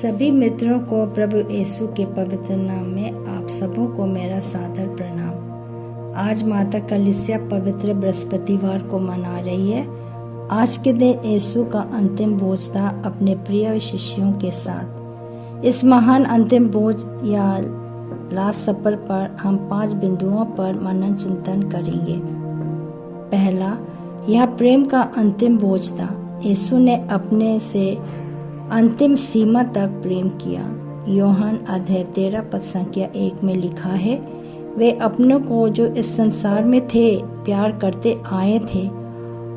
सभी मित्रों को प्रभु यीशु के पवित्र नाम में आप सबों को मेरा सादर प्रणाम। आज माता कलीसिया पवित्र बृहस्पतिवार को मना रही है। आज के दिन यीशु का अंतिम भोज था अपने प्रिय शिष्यों के साथ। इस महान अंतिम भोज या लास्ट सपर पर हम 5 बिंदुओं पर मनन चिंतन करेंगे। पहला, यह प्रेम का अंतिम भोज था। यीशु ने अपने से अंतिम सीमा तक प्रेम किया। यूहन्ना अध्याय 13 पद संख्या 1 में लिखा है, वे अपनों को जो इस संसार में थे प्यार करते आए थे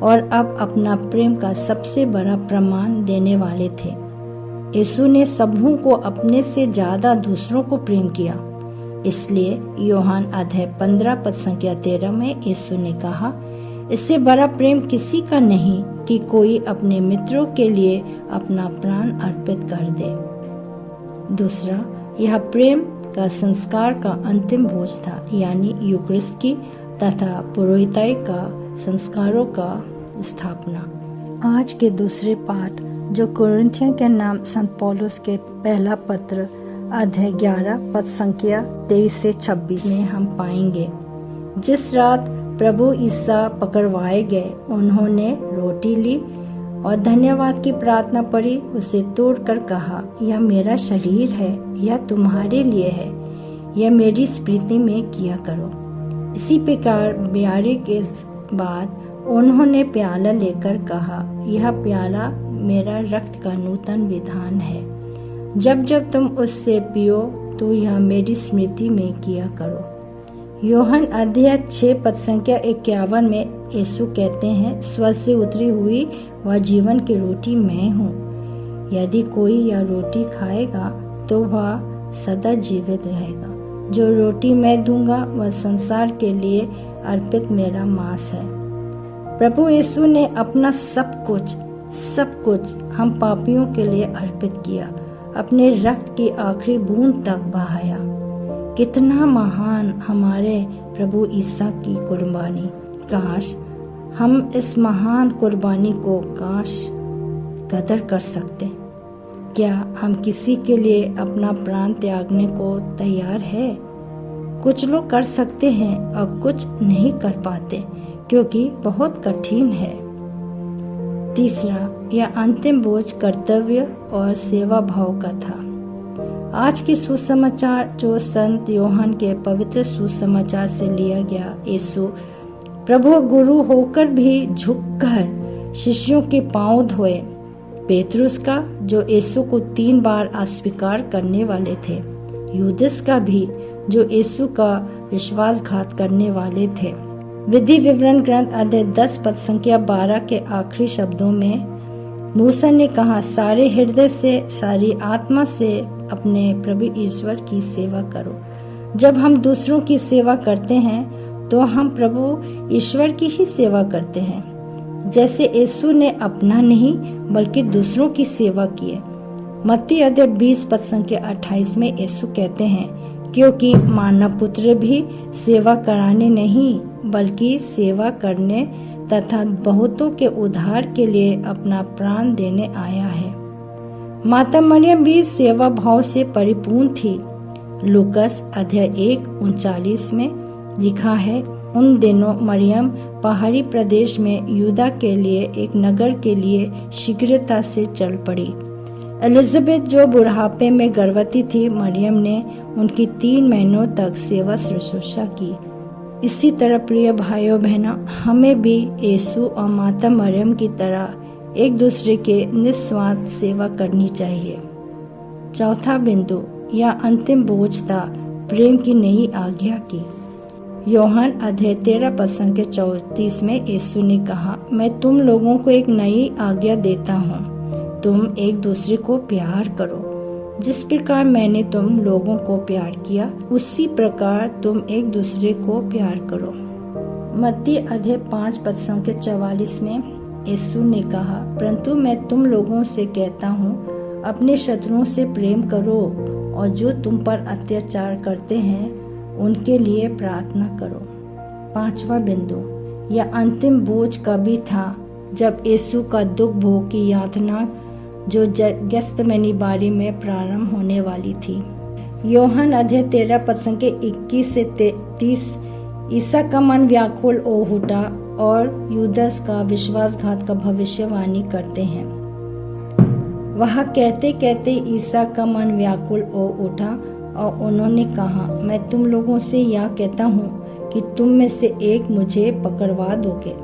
और अब अपना प्रेम का सबसे बड़ा प्रमाण देने वाले थे। यीशु ने सबों को अपने से ज्यादा दूसरों को प्रेम किया। इसलिए यूहन्ना अध्याय 15 पद संख्या 13 में यीशु ने कहा, इससे बड़ा प्रेम किसी का नहीं कि कोई अपने मित्रों के लिए अपना प्राण अर्पित कर दे। दूसरा, यह प्रेम का संस्कार का अंतिम भोज था, यानी यूक्रिस्ट की तथा पुरोहिताई का संस्कारों का स्थापना। आज के दूसरे पाठ जो कुरिन्थियों के नाम संत पौलुस के पहला पत्र अध्याय 11 पद संख्या 23 से 26 में हम पाएंगे। जिस रात प्रभु ईसा पकड़वाए गए, उन्होंने रोटी ली और धन्यवाद की प्रार्थना पढ़ी, उसे तोड़कर कहा, यह मेरा शरीर है, यह तुम्हारे लिए है, यह मेरी स्मृति में किया करो। इसी प्रकार ब्यारे के बाद उन्होंने प्याला लेकर कहा, यह प्याला मेरा रक्त का नूतन विधान है। जब जब तुम उससे पियो तो यह मेरी स्मृति में किया करो। यूहन्ना अध्याय 6 पद संख्या 51 में यीशु कहते हैं, स्वर्ग से उतरी हुई वह जीवन की रोटी मैं हूँ। यदि कोई यह रोटी खाएगा तो वह सदा जीवित रहेगा। जो रोटी मैं दूंगा वह संसार के लिए अर्पित मेरा मांस है। प्रभु यीशु ने अपना सब कुछ हम पापियों के लिए अर्पित किया, अपने रक्त की आखिरी बूंद तक बहाया। कितना महान हमारे प्रभु ईसा की कुर्बानी। काश हम इस महान कुर्बानी को कदर कर सकते। क्या हम किसी के लिए अपना प्राण त्यागने को तैयार है? कुछ लोग कर सकते हैं और कुछ नहीं कर पाते क्योंकि बहुत कठिन है। तीसरा, यह अंतिम बोझ कर्तव्य और सेवा भाव का था। आज की सुसमाचार जो संत यूहन्ना के पवित्र सुसमाचार से लिया गया, यीशु प्रभु गुरु होकर भी झुककर शिष्यों के पांव धोए। पेतरुस का जो यीशु को 3 बार अस्वीकार करने वाले थे, यूदास का भी जो यीशु का विश्वासघात करने वाले थे। विधि विवरण ग्रंथ अध्याय 10 पद संख्या 12 के आखिरी शब्दों में मूसा ने कहा, सारे हृदय से सारी आत्मा से अपने प्रभु ईश्वर की सेवा करो। जब हम दूसरों की सेवा करते हैं तो हम प्रभु ईश्वर की ही सेवा करते हैं, जैसे यीशु ने अपना नहीं बल्कि दूसरों की सेवा की है। मत्ती अध्याय 20 पद संख्या 28 में यीशु कहते हैं, क्योंकि मानव पुत्र भी सेवा कराने नहीं बल्कि सेवा करने तथा बहुतों के उद्धार के लिए अपना प्राण देने आया है। माता मरियम भी सेवा भाव से परिपूर्ण थी। लूकास अध्याय 1:39 में लिखा है, उन दिनों मरियम पहाड़ी प्रदेश में यूदा के लिए एक नगर के लिए शीघ्रता से चल पड़ी। एलिजाबेथ जो बुढ़ापे में गर्भवती थी, मरियम ने उनकी 3 महीनों तक सेवा शुश्रूषा की। इसी तरह प्रिय भाइयों बहनों, हमें भी यीशु और माता मरियम की तरह एक दूसरे के निस्वार्थ सेवा करनी चाहिए। चौथा बिंदु, यह अंतिम बोझ था प्रेम की नई आज्ञा की। यूहन्ना अध्याय 13 पद संख्या 34 में यीशु ने कहा, मैं तुम लोगों को एक नई आज्ञा देता हूँ, तुम एक दूसरे को प्यार करो। जिस प्रकार मैंने तुम लोगों को प्यार किया, उसी प्रकार तुम एक दूसरे को प्यार करो। मत्ती अध्याय 5 पद संख्या 44 में यीशु ने कहा, परंतु मैं तुम लोगों से कहता हूँ, अपने शत्रुओं से प्रेम करो और जो तुम पर अत्याचार करते हैं उनके लिए प्रार्थना करो। 5वां बिंदु, यह अंतिम बोझ कभी था जब यीशु का दुख भोग की यातना जो गेत्सेमनी बाड़ी में प्रारंभ होने वाली थी। यूहन्ना अध्याय 13 पद संख्या 21 से 30। ईसा का मन व्याकुल हो उठा और यूदास का विश्वासघात का भविष्यवाणी करते हैं। वह कहते कहते ईसा का मन व्याकुल हो उठा और उन्होंने कहा, मैं तुम लोगों से यह कहता हूँ कि तुम में से एक मुझे पकड़वा दोगे।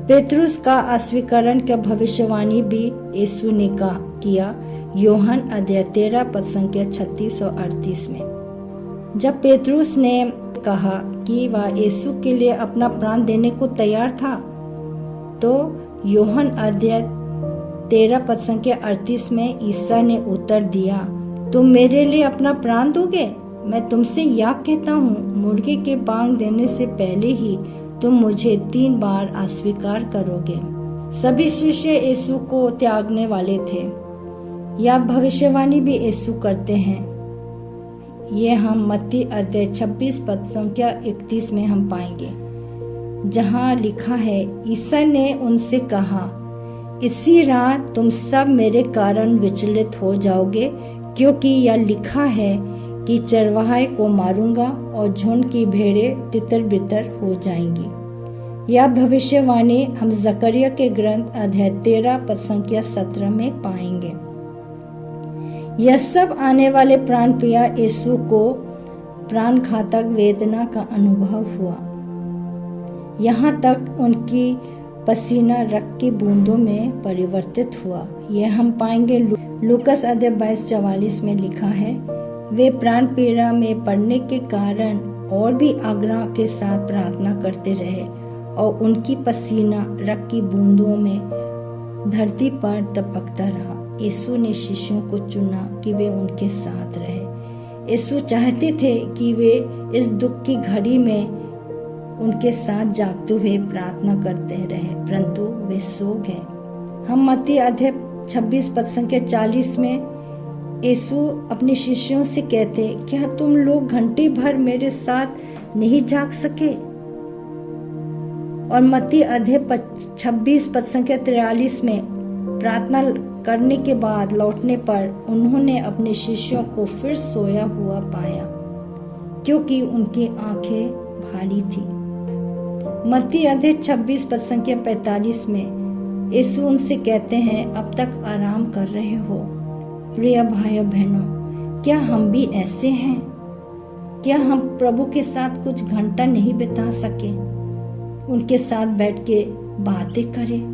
पेतरुस का अस्वीकरण का भविष्यवाणी भी यीशु ने किया। यूहन्ना अध्याय 13 पद संख्या 36 और 38 में जब पेतरुस ने कहा कि वह यीशु के लिए अपना प्राण देने को तैयार था, तो यूहन्ना अध्याय 13 पद संख्या 38 में ईसा ने उत्तर दिया, तुम मेरे लिए अपना प्राण दोगे? मैं तुमसे यह कहता हूँ, मुर्गे के बांग देने से पहले ही तुम मुझे 3 बार अस्वीकार करोगे। सभी शिष्य यीशु को त्यागने वाले थे। यह भविष्यवाणी भी यीशु करते हैं। ये हम मत्ती अध्याय 26 पद संख्या 31 में हम पाएंगे, जहाँ लिखा है, ईसा ने उनसे कहा, इसी रात तुम सब मेरे कारण विचलित हो जाओगे, क्योंकि यह लिखा है कि चरवाहे को मारूंगा और झुंड की भेड़ें तितर बितर हो जाएंगी। यह भविष्यवाणी हम जकरिया के ग्रंथ अध्याय 13 पद संख्या 17 में पाएंगे। यह सब आने वाले प्राण प्रिय यीशु को प्राण घातक वेदना का अनुभव हुआ। यहाँ तक उनकी पसीना रक्त की बूंदों में परिवर्तित हुआ। यह हम पाएंगे लूकास अध्याय 22-44 में लिखा है, वे प्राण पीड़ा में पड़ने के कारण और भी आग्रह के साथ प्रार्थना करते रहे और उनकी पसीना रक्त की बूंदों में धरती पर टपकता रहा। यीशु ने शिष्यों को चुना कि वे उनके साथ रहे। यीशु चाहते थे कि वे इस दुख की घड़ी में उनके साथ जागते हुए प्रार्थना करते रहे, परंतु वे सो गए। हम मत्ती अध्याय 26 पद संख्या 40 में यीशु अपने शिष्यों से कहते, क्या तुम लोग घंटे भर मेरे साथ नहीं जाग सके? और मत्ती अध्याय 26 पद संख्या 43 में प्रार्थना करने के बाद लौटने पर उन्होंने अपने शिष्यों को फिर सोया हुआ पाया, क्योंकि उनकी आंखें भारी थी। मत्ती अध्याय 26 पद संख्या 45 में यीशु उनसे कहते हैं, अब तक आराम कर रहे हो? प्रिय भाइयों बहनों, क्या हम भी ऐसे हैं? क्या हम प्रभु के साथ कुछ घंटा नहीं बिता सके? उनके साथ बैठ के बातें करें,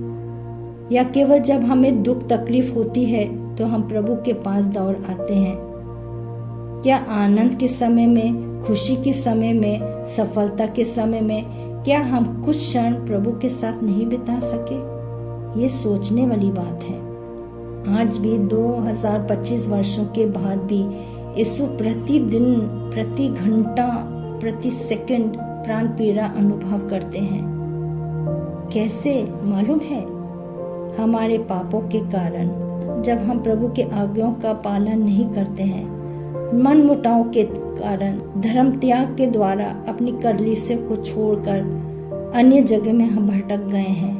या केवल जब हमें दुख तकलीफ होती है तो हम प्रभु के पास दौड़ आते हैं? क्या आनंद के समय में, खुशी के समय में, सफलता के समय में क्या हम कुछ क्षण प्रभु के साथ नहीं बिता सके? ये सोचने वाली बात है। आज भी 2025 वर्षों के बाद भी यीशु प्रतिदिन, प्रति घंटा, प्रति सेकंड प्राण पीड़ा अनुभव करते हैं। कैसे मालूम है? हमारे पापों के कारण। जब हम प्रभु के आज्ञाओं का पालन नहीं करते हैं, मन मुटाव के कारण, धर्म त्याग के द्वारा अपनी कलीसिया को छोड़कर अन्य जगह में हम भटक गए हैं।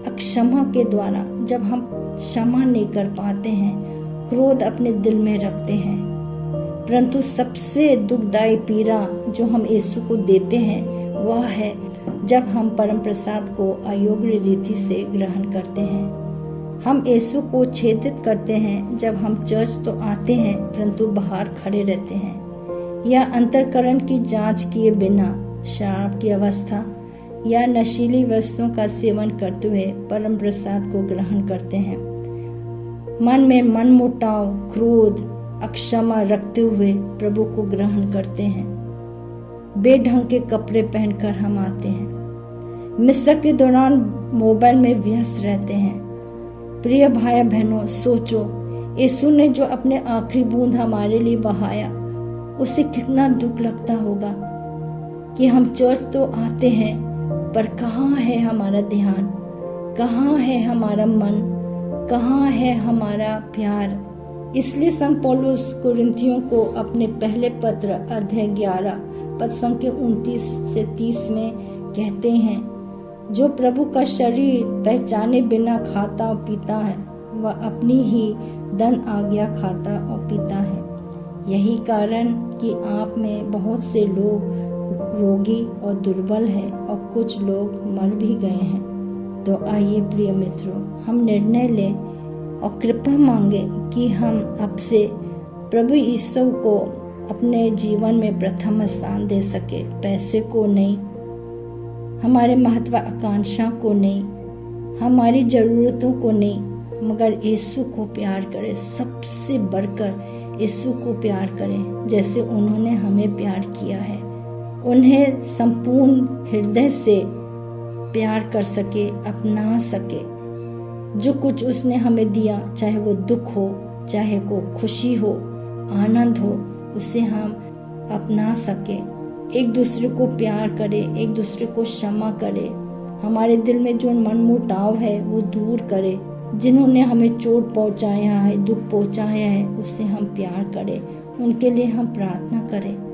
अक्षमा के द्वारा जब हम क्षमा नहीं कर पाते हैं, क्रोध अपने दिल में रखते हैं, परंतु सबसे दुखदायी पीड़ा जो हम यीशु को देते हैं वह है जब हम परम प्रसाद को अयोग्य रीति से ग्रहण करते हैं। हम यीशु को छेदित करते हैं जब हम चर्च तो आते हैं परंतु बाहर खड़े रहते हैं, या अंतःकरण की जांच किए बिना शराब की अवस्था या नशीली वस्तुओं का सेवन करते हुए परम प्रसाद को ग्रहण करते हैं। मन में मनमुटाव, क्रोध, अक्षमा रखते हुए प्रभु को ग्रहण करते हैं। बेढंग के कपड़े पहनकर हम आते हैं। मिस्र के दौरान मोबाइल में व्यस्त रहते हैं। प्रिय भाई बहनों, सोचो, यीशु ने जो अपने आखिरी बूंद हमारे लिए बहाया, उसे कितना दुख लगता होगा कि हम चर्च तो आते हैं पर कहाँ है हमारा ध्यान, कहाँ है हमारा मन, कहाँ है हमारा प्यार। इसलिए संत पौलुस कुरिन्थियों को अपने पहले पत्र अध्याय 11 पद संख्या 29 से 30 में कहते हैं, जो प्रभु का शरीर पहचाने बिना खाता और पीता है वह अपनी ही धन आज्ञा खाता और पीता है। यही कारण कि आप में बहुत से लोग रोगी और दुर्बल हैं और कुछ लोग मर भी गए हैं। तो आइए प्रिय मित्रों, हम निर्णय लें और कृपा मांगे कि हम अब से प्रभु यीशु को अपने जीवन में प्रथम स्थान दे सके। पैसे को नहीं, हमारे महत्वाकांक्षा को नहीं, हमारी ज़रूरतों को नहीं, मगर यीशु को प्यार करें। सबसे बढ़कर यीशु को प्यार करें जैसे उन्होंने हमें प्यार किया है। उन्हें संपूर्ण हृदय से प्यार कर सके, अपना सके। जो कुछ उसने हमें दिया, चाहे वो दुख हो, चाहे वो खुशी हो, आनंद हो, उसे हम अपना सके। एक दूसरे को प्यार करें, एक दूसरे को क्षमा करें। हमारे दिल में जो मनमुटाव है वो दूर करें। जिन्होंने हमें चोट पहुंचाया है, दुख पहुंचाया है, उससे हम प्यार करें, उनके लिए हम प्रार्थना करें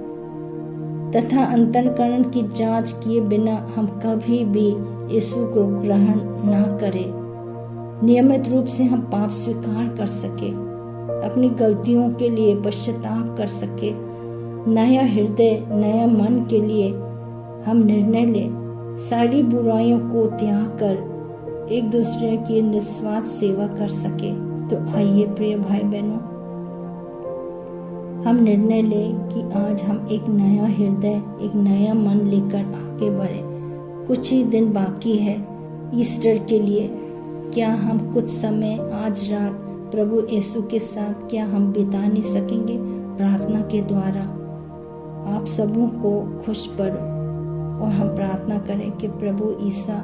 तथा अंतःकरण की जांच किए बिना हम कभी भी यीशु को ग्रहण ना करें। नियमित रूप से हम पाप स्वीकार कर सके, अपनी गलतियों के लिए पश्चाताप कर सके। नया हृदय, नया मन के लिए हम निर्णय लें। सारी बुराइयों को त्याग कर एक दूसरे की निस्वार्थ सेवा कर सके। तो आइए प्रिय भाई बहनों, हम निर्णय लें कि आज हम एक नया हृदय, एक नया मन लेकर आगे बढ़े। कुछ ही दिन बाकी है ईस्टर के लिए। क्या हम कुछ समय आज रात प्रभु यीशु के साथ क्या हम बिता नहीं सकेंगे? प्रार्थना के द्वारा आप सबों को खुश करो और हम प्रार्थना करें कि प्रभु ईसा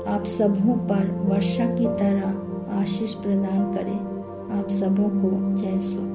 आप सबों पर वर्षा की तरह आशीष प्रदान करें। आप सबों को जय सो।